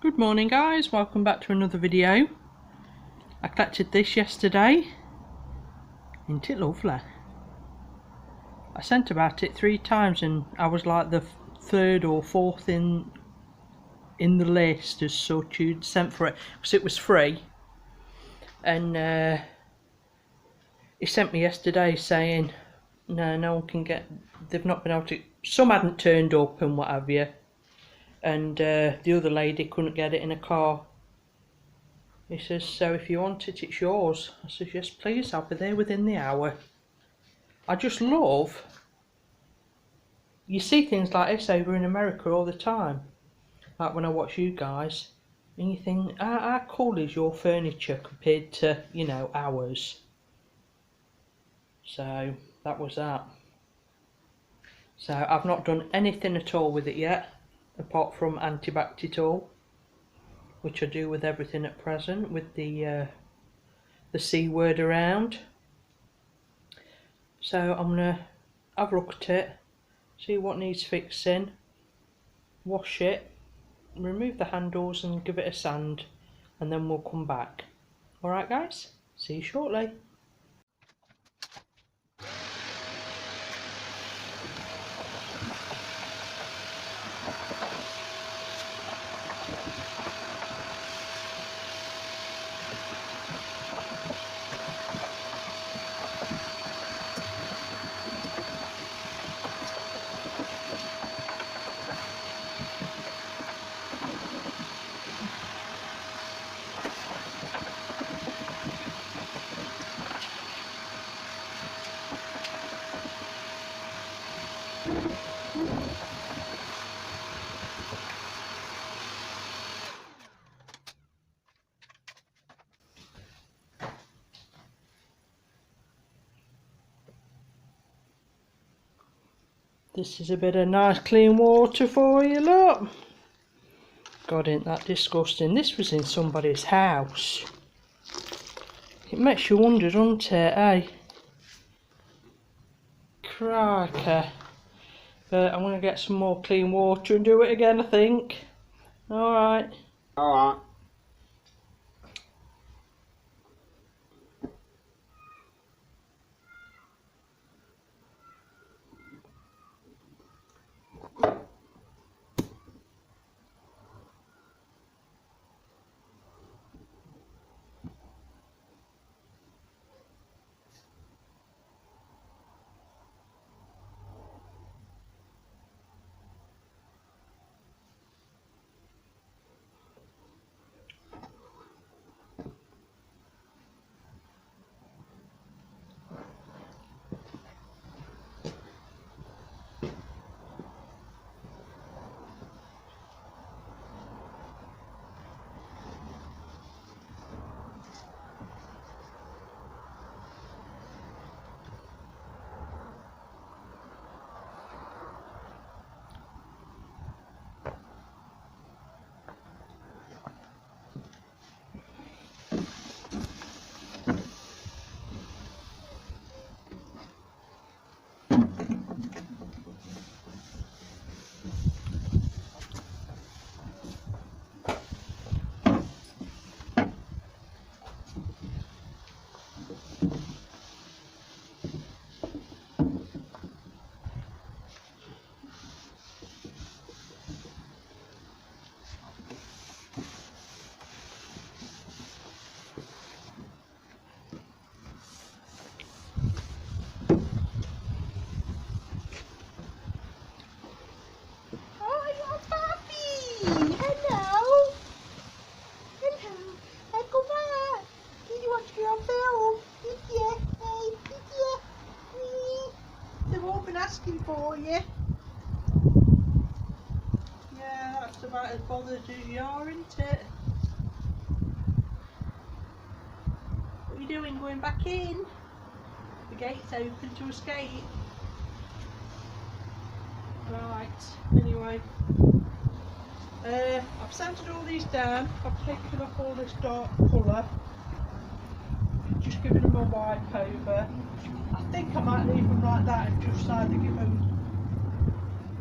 Good morning guys, welcome back to another video. I collected this yesterday. Isn't it lovely? I sent about it 3 times and I was like the 3rd or 4th in the list as such who'd sent for it, because it was free. And he sent me yesterday saying no one can get, they've not been able to, some hadn't turned up and what have you. And the other lady couldn't get it in a car. He says, so if you want it, it's yours. I says, yes please, I'll be there within the hour. I just love, you see things like this over in America all the time, like when I watch you guys, and you think, how cool is your furniture compared to, you know, ours? So that was that. So I've not done anything at all with it yet, apart from anti-bact it all, which I do with everything at present, with the C word around. So I'm going to have a look at it, see what needs fixing, wash it, remove the handles and give it a sand, and then we'll come back. Alright guys, see you shortly. This is a bit of nice clean water for you, look. God, ain't that disgusting. This was in somebody's house. It makes you wonder, doesn't it, eh? Crikey. But I'm going to get some more clean water and do it again, I think. Alright. Alright. Asking for you. Yeah, that's about as bothered as you are, isn't it? What are you doing, going back in? The gate's open to escape. Right, anyway. I've sanded all these down. I've taken off all this dark colour. Just giving them a wipe over. I think I might leave them like that and just either give them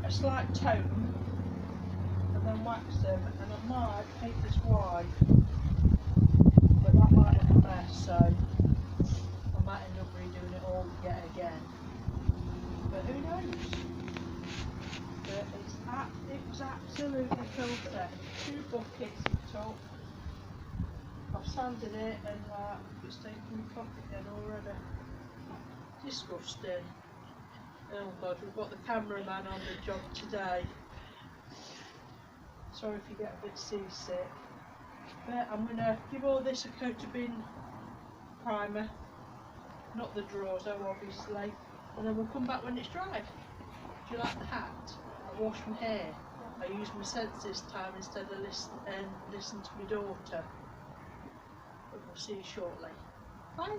a slight tone and then wax them, and I might paint this white, but that might look a mess, so I might end up redoing it all yet again. But who knows? But it was absolutely filthy. 2 buckets it took. I've sanded it and it's taken me cock again already. Disgusting. Oh God, we've got the cameraman on the job today. Sorry if you get a bit seasick. But I'm going to give all this a coat of bin primer. Not the drawers though, obviously. And then we'll come back when it's dry. Do you like the hat? I wash my hair. I use my sense this time instead of listen to my daughter. But we'll see you shortly. Bye.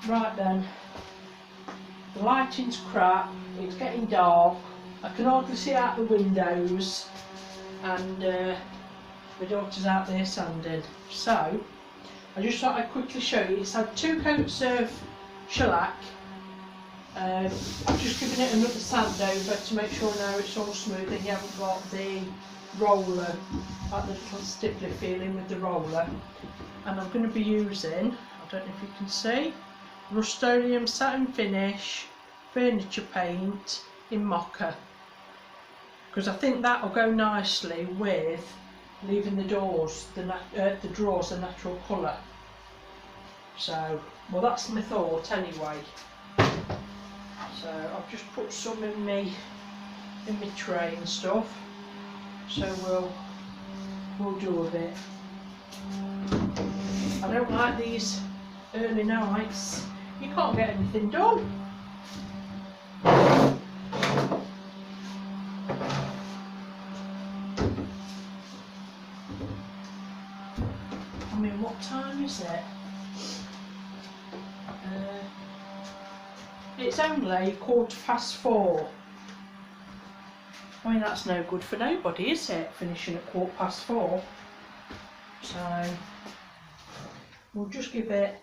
Right then, the lighting's crap, it's getting dark, I can hardly see out the windows, and my daughter's out there sanding. So, I just thought I'd quickly show you. It's had 2 coats of shellac. I've just given it another sand over to make sure now it's all smooth and you haven't got the roller, like the little stippler feeling with the roller. And I'm going to be using, I don't know if you can see, Rust-Oleum satin finish furniture paint in mocha, because I think that will go nicely with leaving the drawers the natural colour. So, well, that's my thought anyway. So I've just put some in my tray and stuff. So we'll do a bit. I don't like these early nights. You can't get anything done. I mean, what time is it? It's only 4:15. I mean, that's no good for nobody, is it? Finishing at 4:15. So we'll just give it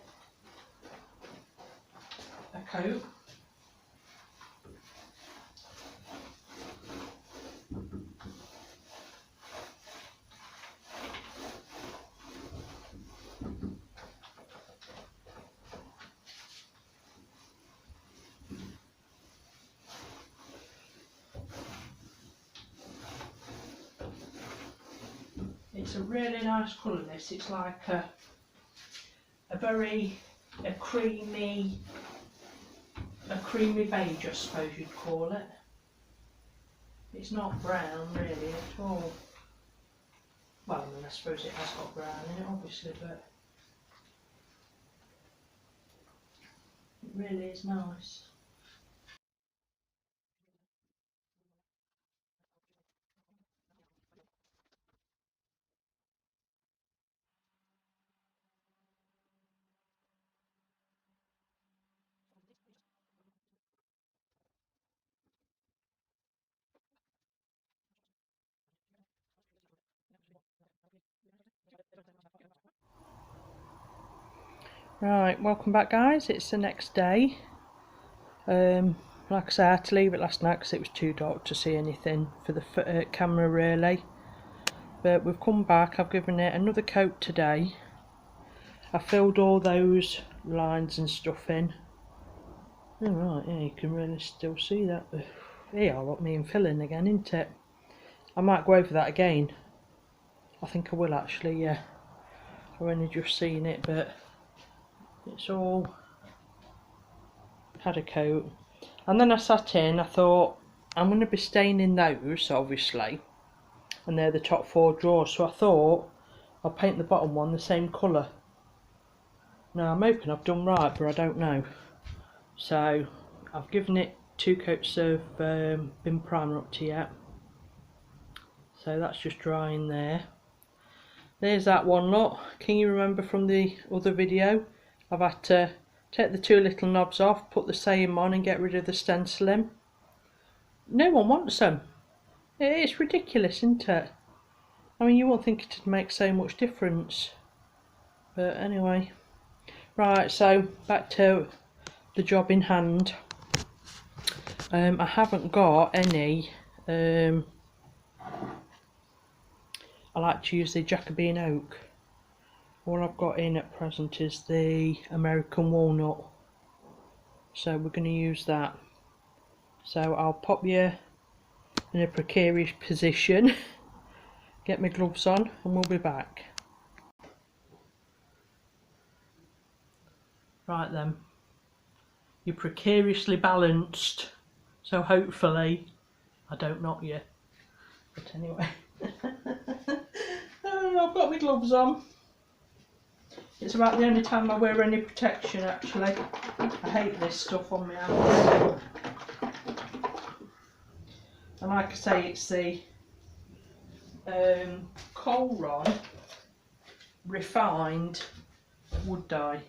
a coat. It's a really nice colour, this. It's like a creamy beige, I suppose you'd call it. It's not brown really at all. Well, I mean, I suppose it has got brown in it, obviously, but it really is nice. Right, welcome back guys, it's the next day. Like I say, I had to leave it last night because it was too dark to see anything for the camera really. But we've come back, I've given it another coat today. I filled all those lines and stuff in. Oh, right, yeah, you can really still see that. Yeah, I want me in filling again, isn't it? I might go over that again. I think I will actually, yeah. I've only just seen it, but it's all had a coat, and then I sat in. I thought I'm going to be staining those obviously, and they're the top 4 drawers, so I thought I'll paint the bottom one the same colour. Now I'm hoping I've done right, but I don't know. So I've given it 2 coats of bin primer up to yet, so that's just drying there. There's that one, look. Can you remember from the other video? I've had to take the 2 little knobs off, put the same on and get rid of the stenciling. No one wants them. It's ridiculous, isn't it? I mean, you won't think it'd make so much difference. But anyway. Right, so back to the job in hand. I haven't got any I like to use the Jacobean oak. All I've got in at present is the American walnut, so we're going to use that. So I'll pop you in a precarious position, get my gloves on, and we'll be back. Right then, you're precariously balanced, so hopefully I don't knock you. But anyway, I've got my gloves on. It's about the only time I wear any protection actually. I hate this stuff on my hands. And like I say, it's the Colron refined wood dye.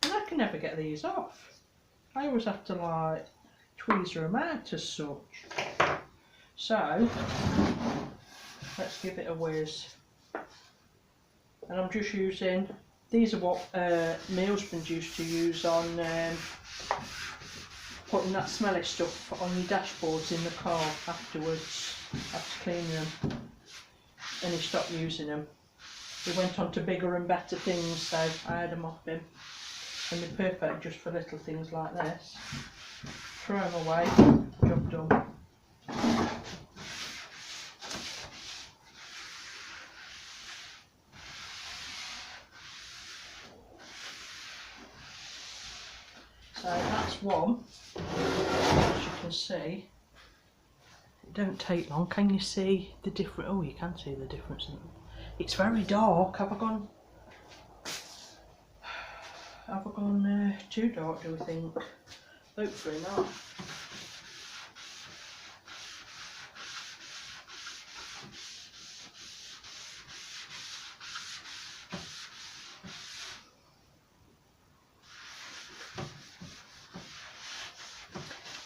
And I can never get these off. I always have to like tweezer them out as such. So let's give it a whiz. And I'm just using, these are what my husband used to use on putting that smelly stuff on your dashboards in the car afterwards, after cleaning them, and he stopped using them. He went on to bigger and better things, so I had them off him, and they're perfect just for little things like this. Throw them away, job done. So that's one. As you can see, it don't take long. Can you see the difference? Oh, you can see the difference. It's very dark. Have I gone too dark, do we think? Hopefully not.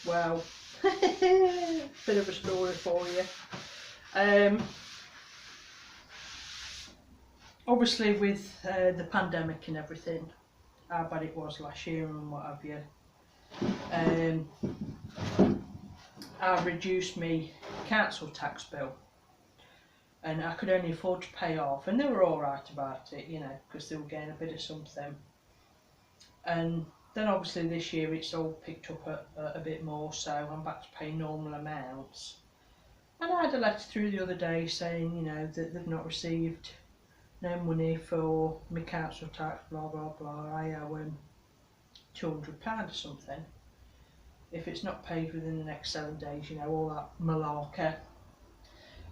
Well, bit of a story for you. Obviously with the pandemic and everything, how bad it was last year and what have you, I reduced my council tax bill, and I could only afford to pay off, and they were alright about it, you know, because they were getting a bit of something. And then obviously this year it's all picked up a bit more, so I'm back to pay normal amounts. And I had a letter through the other day saying, you know, that they've not received no money for my council tax, blah blah blah. I owe £200 or something if it's not paid within the next 7 days, you know, all that malarkey.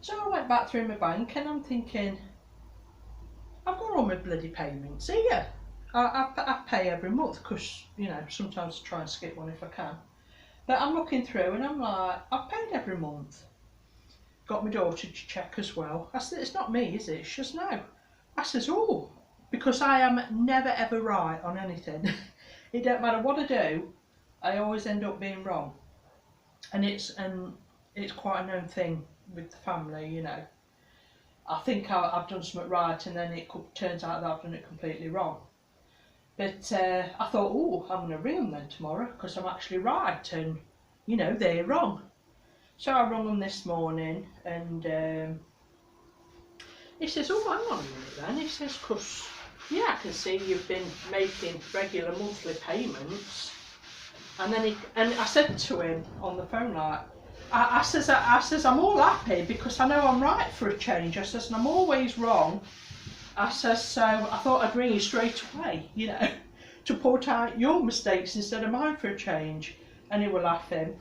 So I went back through my bank and I'm thinking, I've got all my bloody payments here. I pay every month because, you know, sometimes I try and skip one if I can. But I'm looking through and I'm like, I've paid every month. Got my daughter to check as well. I said, it's not me, is it? She says, no. I says, oh, because I am never ever right on anything. It don't matter what I do, I always end up being wrong. And it's quite a known thing with the family, you know. I think I've done something right and then it turns out that I've done it completely wrong. But I thought, oh, I'm going to ring them then tomorrow because I'm actually right and, you know, they're wrong. So I rung them this morning and he says, oh, hang on a minute then. He says, because, yeah, I can see you've been making regular monthly payments. And then I said to him on the phone, like, I says I'm all happy because I know I'm right for a change. I says, and I'm always wrong. I says, so I thought I'd ring you straight away, you know, to point out your mistakes instead of mine for a change. And he was laughing.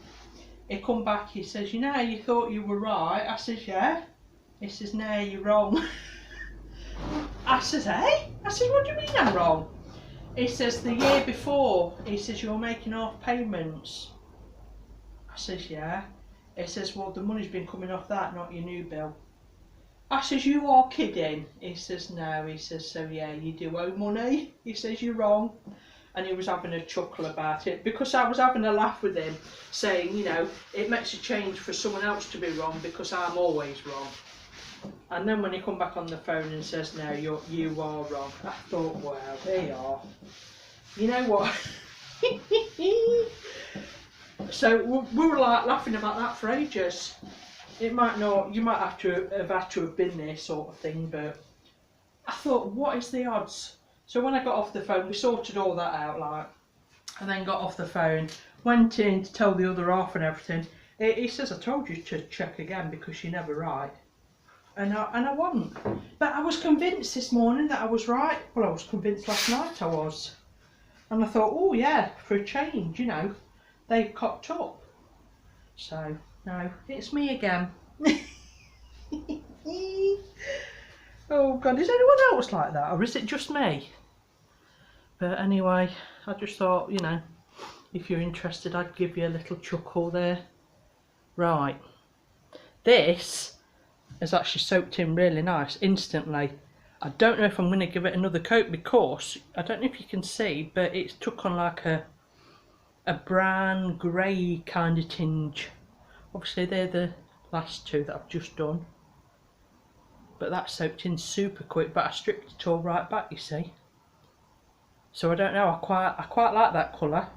He come back, he says, you know, you thought you were right. I says, yeah. He says, no, you're wrong. I says, eh? I says, what do you mean I'm wrong? He says, the year before, he says, you're making off payments. I says, yeah. He says, well, the money's been coming off that, not your new bill. I says, you are kidding. He says, no. He says, so yeah, you do owe money. He says, you're wrong. And he was having a chuckle about it because I was having a laugh with him, saying, you know, it makes a change for someone else to be wrong because I'm always wrong. And then when he come back on the phone and says, no, you are wrong, I thought, wow, there you are. You know what? So we were like laughing about that for ages. It might not, you might have to have been there sort of thing, but I thought, what is the odds? So when I got off the phone, we sorted all that out, like, and then got off the phone, went in to tell the other half and everything. He says, I told you to check again because you're never right. And I wasn't. But I was convinced this morning that I was right. Well, I was convinced last night I was. And I thought, oh yeah, for a change, you know, they've cocked up. So, no, it's me again. Oh God, is anyone else like that, or is it just me? But anyway, I just thought, you know, if you're interested, I'd give you a little chuckle there. Right, this has actually soaked in really nice instantly. I don't know if I'm going to give it another coat because I don't know if you can see, but it's took on like a brown grey kind of tinge. Obviously they're the last two that I've just done, but that soaked in super quick, but I stripped it all right back, you see. So I don't know, I quite like that colour.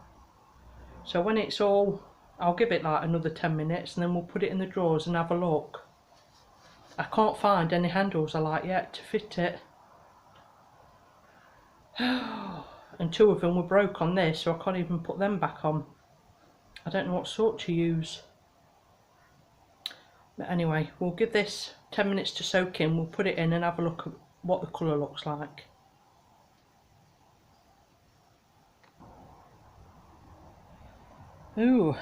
So when it's all, I'll give it like another 10 minutes and then we'll put it in the drawers and have a look. I can't find any handles I like yet to fit it. And two of them were broke on this, so I can't even put them back on. I don't know what sort to use. But anyway, we'll give this 10 minutes to soak in, we'll put it in and have a look at what the colour looks like. Ooh,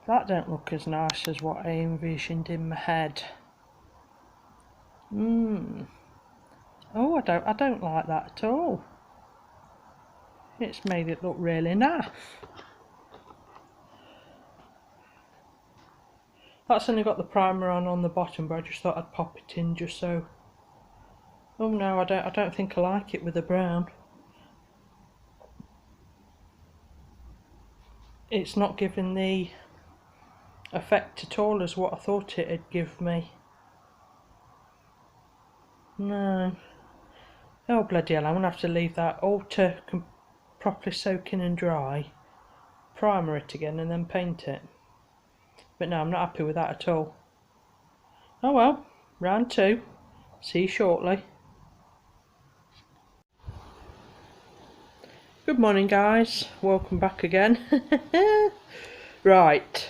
that don't look as nice as what I envisioned in my head. Oh, I don't like that at all. It's made it look really naff. That's only got the primer on the bottom, but I just thought I'd pop it in just so. Oh no, I don't think I like it with the brown. It's not giving the effect at all as what I thought it'd give me. No. Oh bloody hell, I'm going to have to leave that all to properly soak in and dry, primer it again and then paint it. But no, I'm not happy with that at all. Oh well, round two. See you shortly. Good morning guys, welcome back again. Right,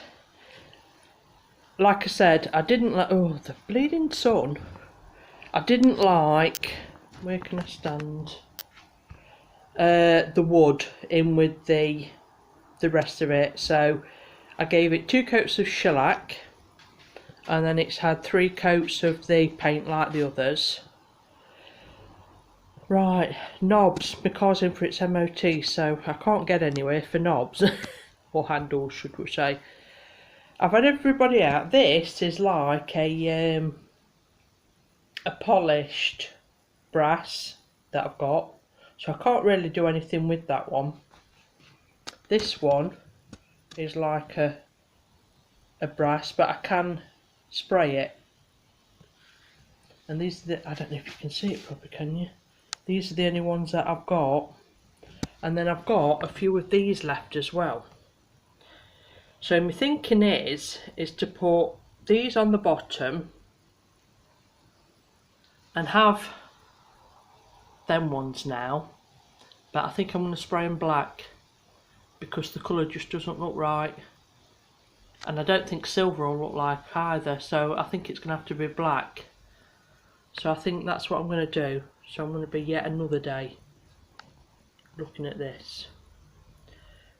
like I said, I didn't like, oh the bleeding sun. I didn't like, where can I stand? The wood in with the rest of it, so I gave it 2 coats of shellac and then it's had 3 coats of the paint like the others. Right, knobs, my car's in for its MOT, so I can't get anywhere for knobs, or handles should we say. I've had everybody out. This is like a polished brass that I've got, so I can't really do anything with that one. This one is like a brass, but I can spray it. And these are the, I don't know if you can see it properly, can you? These are the only ones that I've got, and then I've got a few of these left as well. So my thinking is to put these on the bottom and have them ones now, but I think I'm going to spray them black because the colour just doesn't look right. and I don't think silver will look like either, so I think it's going to have to be black. So I think that's what I'm going to do. So I'm going to be yet another day looking at this,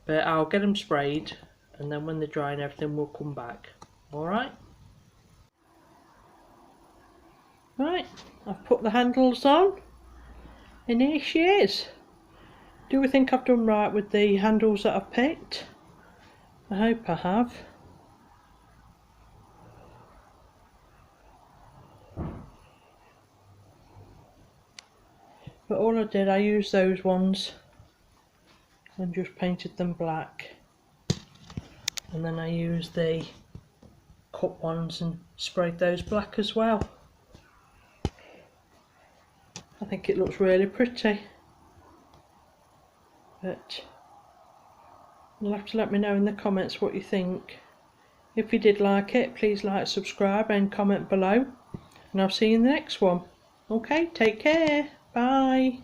but I'll get them sprayed, and then when they're dry and everything, we'll come back. Alright? Right, I've put the handles on, and here she is. Do we think I've done right with the handles that I've picked? I hope I have. But all I did, I used those ones and just painted them black, and then I used the cut ones and sprayed those black as well. I think it looks really pretty, but you'll have to let me know in the comments what you think. If you did like it, please like, subscribe and comment below, and I'll see you in the next one. Okay, take care, bye.